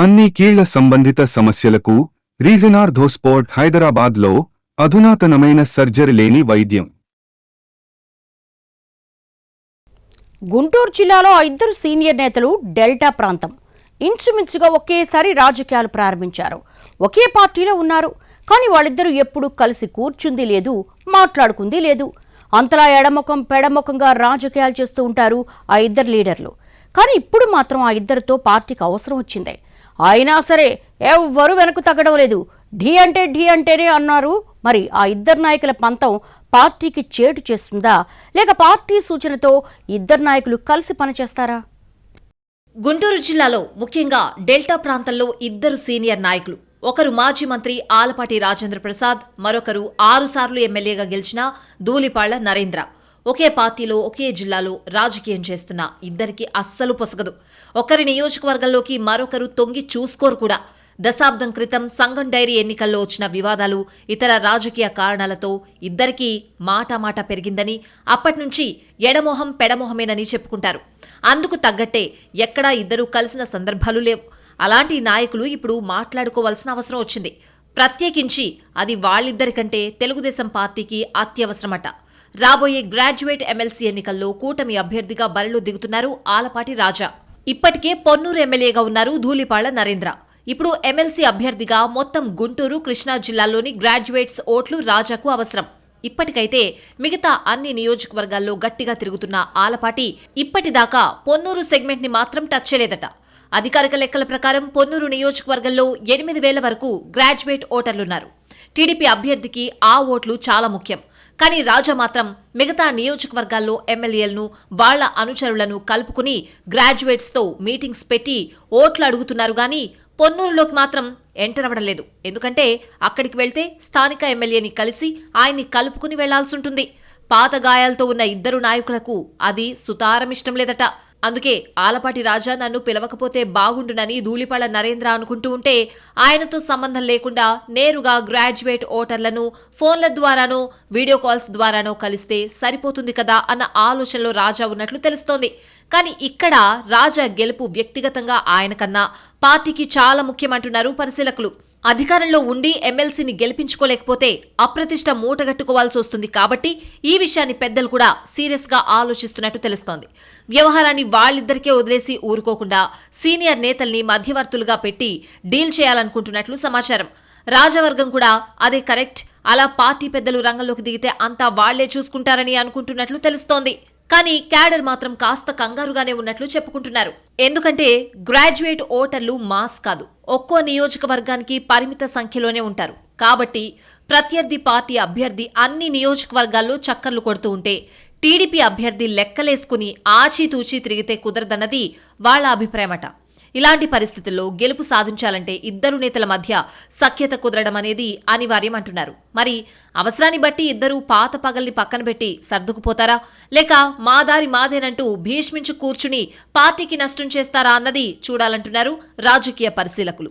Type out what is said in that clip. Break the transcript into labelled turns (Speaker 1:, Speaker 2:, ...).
Speaker 1: అన్ని కీళ్ల సంబంధిత సమస్యలకు రీజనార్థోస్పోర్ట్ హైదరాబాద్లో అధునాతనమైన సర్జరీ లేని వైద్యం.
Speaker 2: గుంటూరు జిల్లాలో ఇద్దరు సీనియర్ నేతలు డెల్టా ప్రాంతం ఇంచుమించుగా ఒకేసారి రాజకీయాలు ప్రారంభించారు. ఒకే పార్టీలో ఉన్నారు, కానీ వాళ్ళిద్దరూ ఎప్పుడూ కలిసి కూర్చుంది లేదు, మాట్లాడుకుంది లేదు. అంతలా ఎడముఖం పెడముఖంగా రాజకీయాలు చేస్తూ ఉంటారు ఆ ఇద్దరు లీడర్లు. కానీ ఇప్పుడు మాత్రం ఆ ఇద్దరితో పార్టీకి అవసరం వచ్చింది. అయినా సరే ఎవ్వరూ వెనక్కు తగ్గడం లేదు. ఢీ అంటేనే అన్నారు. మరి ఆ ఇద్దరు నాయకుల పంతం పార్టీకి చేటు చేస్తుందా, లేక పార్టీ సూచనతో ఇద్దరు నాయకులు కలిసి పనిచేస్తారా?
Speaker 3: గుంటూరు జిల్లాలో ముఖ్యంగా డెల్టా ప్రాంతంలో ఇద్దరు సీనియర్ నాయకులు. ఒకరు మాజీ మంత్రి ఆలపాటి రాజేంద్ర ప్రసాద్, మరొకరు 6 సార్లు ఎమ్మెల్యేగా గెలిచిన ధూళిపాళ్ల నరేంద్ర. ఒకే పార్టీలో ఒకే జిల్లాలో రాజకీయం చేస్తున్న ఇద్దరికి అస్సలు పొసగదు. ఒకరి నియోజకవర్గంలోకి మరొకరు తొంగి చూసుకోరు కూడా. దశాబ్దం క్రితం సంఘం డైరీ ఎన్నికల్లో వచ్చిన వివాదాలు, ఇతర రాజకీయ కారణాలతో ఇద్దరికీ మాటామాట పెరిగిందని, అప్పట్నుంచి ఎడమొహం పెడమొహమేనని చెప్పుకుంటారు. అందుకు తగ్గట్టే ఎక్కడా ఇద్దరూ కలిసిన సందర్భాలు లేవు. అలాంటి నాయకులు ఇప్పుడు మాట్లాడుకోవాల్సిన అవసరం వచ్చింది. ప్రత్యేకించి అది వాళ్ళిద్దరికంటే తెలుగుదేశం పార్టీకి అత్యవసరమట. రాబోయే గ్రాడ్యుయేట్ ఎమ్మెల్సీ ఎన్నికల్లో కూటమి అభ్యర్థిగా బరిలో దిగుతున్నారు ఆలపాటి రాజా. ఇప్పటికే పొన్నూరు ఎమ్మెల్యేగా ఉన్నారు ధూళిపాళ్ల నరేంద్ర. ఇప్పుడు ఎమ్మెల్సీ అభ్యర్థిగా మొత్తం గుంటూరు, కృష్ణా జిల్లాల్లోని గ్రాడ్యుయేట్స్ ఓట్లు రాజాకు అవసరం. ఇప్పటికైతే మిగతా అన్ని నియోజకవర్గాల్లో గట్టిగా తిరుగుతున్న ఆలపాటి ఇప్పటిదాకా పొన్నూరు సెగ్మెంట్ ని మాత్రం టచ్ చేయలేదట. అధికారిక లెక్కల ప్రకారం పొన్నూరు నియోజకవర్గంలో 8,000 వరకు గ్రాడ్యుయేట్ ఓటర్లున్నారు. టీడీపీ అభ్యర్థికి ఆ ఓట్లు చాలా ముఖ్యం. కానీ రాజా మాత్రం మిగతా నియోజకవర్గాల్లో ఎమ్మెల్యేలను, వాళ్ల అనుచరులను కలుపుకుని గ్రాడ్యుయేట్స్తో మీటింగ్స్ పెట్టి ఓట్లు అడుగుతున్నారు. గానీ పొన్నూరులోకి మాత్రం ఎంటర్ అవ్వడం లేదు. ఎందుకంటే అక్కడికి వెళ్తే స్థానిక ఎమ్మెల్యేని కలిసి ఆయన్ని కలుపుకుని వెళ్లాల్సుంటుంది. పాత గాయాలతో ఉన్న ఇద్దరు నాయకులకు అది సుతారమిష్టం లేదట. అందుకే ఆలపాటి రాజా నన్ను పిలవకపోతే బాగుండునని ధూళిపాళ్ల నరేంద్ర అనుకుంటూ ఉంటే, ఆయనతో సంబంధం లేకుండా నేరుగా గ్రాడ్యుయేట్ ఓటర్లను ఫోన్ల ద్వారానో వీడియో కాల్స్ ద్వారానో కలిస్తే సరిపోతుంది కదా అన్న ఆలోచనలో రాజా ఉన్నట్లు తెలుస్తోంది. కానీ ఇక్కడ రాజా గెలుపు వ్యక్తిగతంగా ఆయనకన్నా పార్టీకి చాలా ముఖ్యమంటున్నారు పరిశీలకులు. అధికారంలో ఉండి ఎమ్మెల్సీని గెలిపించుకోలేకపోతే అప్రతిష్ట మూటగట్టుకోవాల్సి వస్తుంది. కాబట్టి ఈ విషయాన్ని పెద్దలు కూడా సీరియస్ గా ఆలోచిస్తున్నట్టు తెలుస్తోంది. వ్యవహారాన్ని వాళ్ళిద్దరికే వదిలేసి ఊరుకోకుండా సీనియర్ నేతల్ని మధ్యవర్తులుగా పెట్టి డీల్ చేయాలనుకుంటున్నట్లు సమాచారం. రాజవర్గం కూడా అదే కరెక్ట్, అలా పార్టీ పెద్దలు రంగంలోకి దిగితే అంతా వాళ్లే చూసుకుంటారని అనుకుంటున్నట్లు తెలుస్తోంది. కానీ క్యాడర్ మాత్రం కాస్త కంగారుగానే ఉన్నట్లు చెప్పుకుంటున్నారు. ఎందుకంటే గ్రాడ్యుయేట్ ఓటర్లు మాస్ కాదు, ఒక్కో నియోజకవర్గానికి పరిమిత సంఖ్యలోనే ఉంటారు. కాబట్టి ప్రత్యర్థి పార్టీ అభ్యర్థి అన్ని నియోజకవర్గాల్లో చక్కర్లు కొడుతూ ఉంటే టీడీపీ అభ్యర్థి లెక్కలేసుకుని ఆచితూచి తిరిగితే కుదరదన్నది వాళ్ల అభిప్రాయమట. ఇలాంటి పరిస్థితుల్లో గెలుపు సాధించాలంటే ఇద్దరు నేతల మధ్య సఖ్యత కుదరడం అనేది అనివార్యం అంటున్నారు. మరి అవసరాన్ని బట్టి ఇద్దరూ పాత పగల్ని పక్కన పెట్టి సర్దుకుపోతారా, లేక మా దారి మాదేనంటూ భీష్మించి కూర్చుని పార్టీకి నష్టం చేస్తారా అన్నది చూడాలంటున్నారు రాజకీయ పరిశీలకులు.